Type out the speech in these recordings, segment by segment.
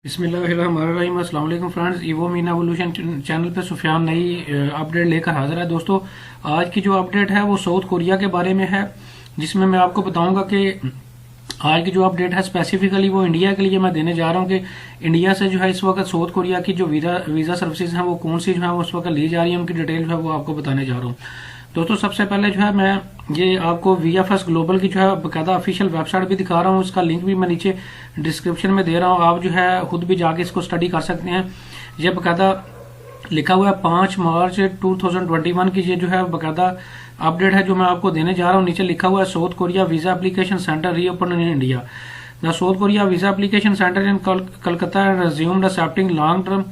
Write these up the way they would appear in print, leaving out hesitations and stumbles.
बिस्मिल्लाहिर्रहमानिर्रहीम। अस्सलाम वालेकुम friends, evo mean evolution channel पे सुफियान नई अपडेट लेकर हाजिर है। दोस्तों, आज की जो अपडेट है वो साउथ कोरिया के बारे में है, जिसमें मैं आपको बताऊंगा कि आज की जो अपडेट है स्पेसिफिकली वो इंडिया के लिए मैं देने जा रहा हूँ कि इंडिया से जो है इस वक्त साउथ कोरिया की जो वीज़ा सर्विसेज हैं वो कौन सी जो है वो उस वक्त ली जा रही है, उनकी डिटेल जो है वो आपको बताने जा रहा हूँ। दोस्तों, सबसे पहले जो है मैं ये आपको VFS ग्लोबल की जो है बकायदा ऑफिशियल वेबसाइट भी दिखा रहा हूँ, इसका लिंक भी मैं नीचे डिस्क्रिप्शन में दे रहा हूँ। आप जो है खुद भी जाके इसको स्टडी कर सकते हैं। ये बकायदा लिखा हुआ है 5 मार्च 2021 की ये जो है बकायदा अपडेट है जो मैं आपको देने जा रहा हूँ। नीचे लिखा हुआ है south Korea visa application centre reopen in India. The south Korea visa application centre in Kolkata resumed accepting long term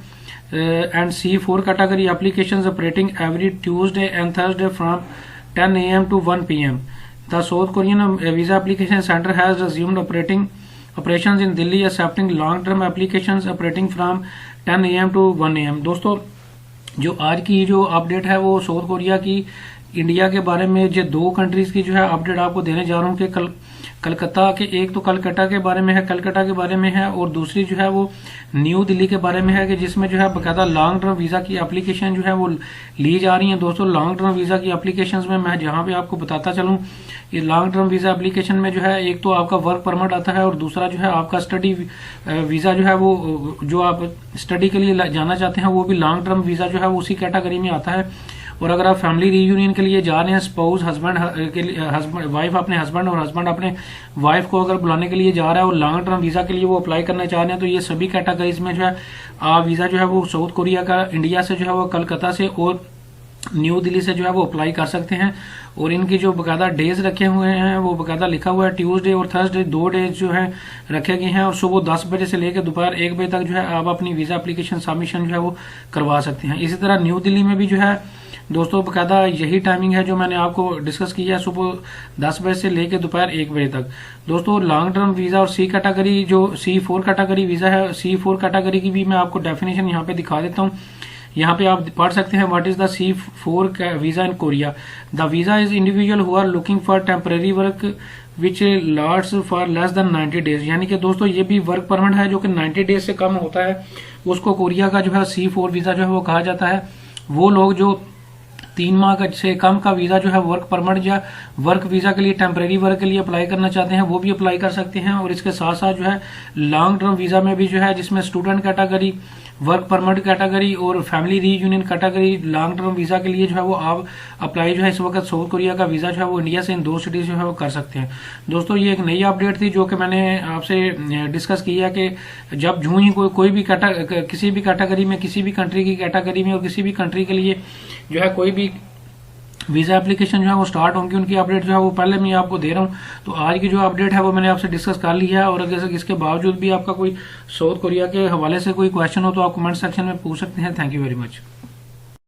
and C4 category applications operating every Tuesday and Thursday from 10 a.m. to 1 p.m. The South Korean Visa Application Center has resumed operations in Delhi, accepting long-term applications operating from 10 a.m. to 1 a.m. दोस्तों, जो आज की जो update है वो south Korea की India के बारे में जो 2 कंट्रीज की जो है अपडेट आपको देने जा रहा हूँ कि कलकत्ता के एक तो कलकत्ता के बारे में है, कलकत्ता के बारे में है, और दूसरी जो है वो न्यू दिल्ली के बारे में है कि जिसमें जो है बकायदा लॉन्ग टर्म वीजा की एप्लीकेशन जो है वो ली जा रही है। दोस्तों, लॉन्ग टर्म वीजा की एप्लीकेशन में मैं जहां पे आपको बताता चलूं, ये लॉन्ग टर्म वीजा एप्लीकेशन में जो है एक तो आपका वर्क परमिट आता है और दूसरा जो है आपका स्टडी वीजा जो है वो जो आप स्टडी के लिए जाना चाहते हैं वो भी लॉन्ग टर्म वीजा जो है वो उसी कैटेगरी में आता है। और अगर आप फैमिली रीयूनियन के लिए जा रहे हैं, स्पाउस हस्बैंड वाइफ अपने हस्बैंड और हस्बैंड अपने वाइफ को अगर बुलाने के लिए जा रहा है और लॉन्ग टर्म वीजा के लिए वो अप्लाई करना चाह रहे हैं, तो ये सभी कैटेगरीज में जो है वीजा जो है वो साउथ कोरिया का इंडिया से जो है वो कलकत्ता से और न्यू दिल्ली से जो है वो अप्लाई कर सकते हैं। और इनकी जो बकायदा डेज रखे हुए हैं वो बकायदा लिखा हुआ है ट्यूसडे और थर्सडे 2 डेज जो है रखे गए हैं, और सुबह 10 बजे से लेकर दोपहर 1 बजे तक जो है आप अपनी वीजा एप्लीकेशन सबमिशन जो है वो करवा सकते हैं। इसी तरह न्यू दिल्ली में भी जो है दोस्तों बकायदा यही टाइमिंग है जो मैंने आपको डिस्कस किया है, सुबह 10 बजे से लेकर दोपहर 1 बजे तक। दोस्तों, लॉन्ग टर्म वीजा और सी कैटेगरी जो C4 कैटेगरी वीजा है, C4 कैटेगरी की भी मैं आपको डेफिनेशन यहाँ पे दिखा देता हूँ। यहाँ पे आप पढ़ सकते हैं what is the C4 visa in Korea. The visa is individual who are looking for temporary work which lasts for less than 90 days. यानी कि दोस्तों ये भी वर्क परमिट है जो कि 90 डेज से कम होता है, उसको कोरिया का जो है C4 वीजा जो है वो कहा जाता है। वो लोग जो 3 माह से कम का वीजा जो है वर्क परमिट या वर्क वीजा के लिए टेम्परेरी वर्क के लिए अप्लाई करना चाहते हैं वो भी अप्लाई कर सकते हैं। और इसके साथ साथ जो है लॉन्ग टर्म वीजा में भी जो है जिसमें student category, work permit category और family reunion category long term visa के लिए जो है वो आप अप्लाई जो है इस वक्त साउथ कोरिया का वीजा जो है वो इंडिया से इन 2 सिटीज जो है वो कर सकते हैं। दोस्तों, ये एक नई अपडेट थी जो कि मैंने आपसे डिस्कस किया कि जब जूं ही कोई भी किसी भी कैटेगरी में, किसी भी कंट्री की कैटेगरी में और किसी भी कंट्री के लिए जो है कोई भी वीजा एप्लीकेशन जो है वो स्टार्ट होंगी, उनकी अपडेट जो है वो पहले मैं आपको दे रहा हूँ। तो आज की जो अपडेट है वो मैंने आपसे डिस्कस कर लिया है, और अगर इसके बावजूद भी आपका कोई साउथ कोरिया के हवाले से कोई क्वेश्चन हो तो आप कमेंट सेक्शन में पूछ सकते हैं। Thank you very much.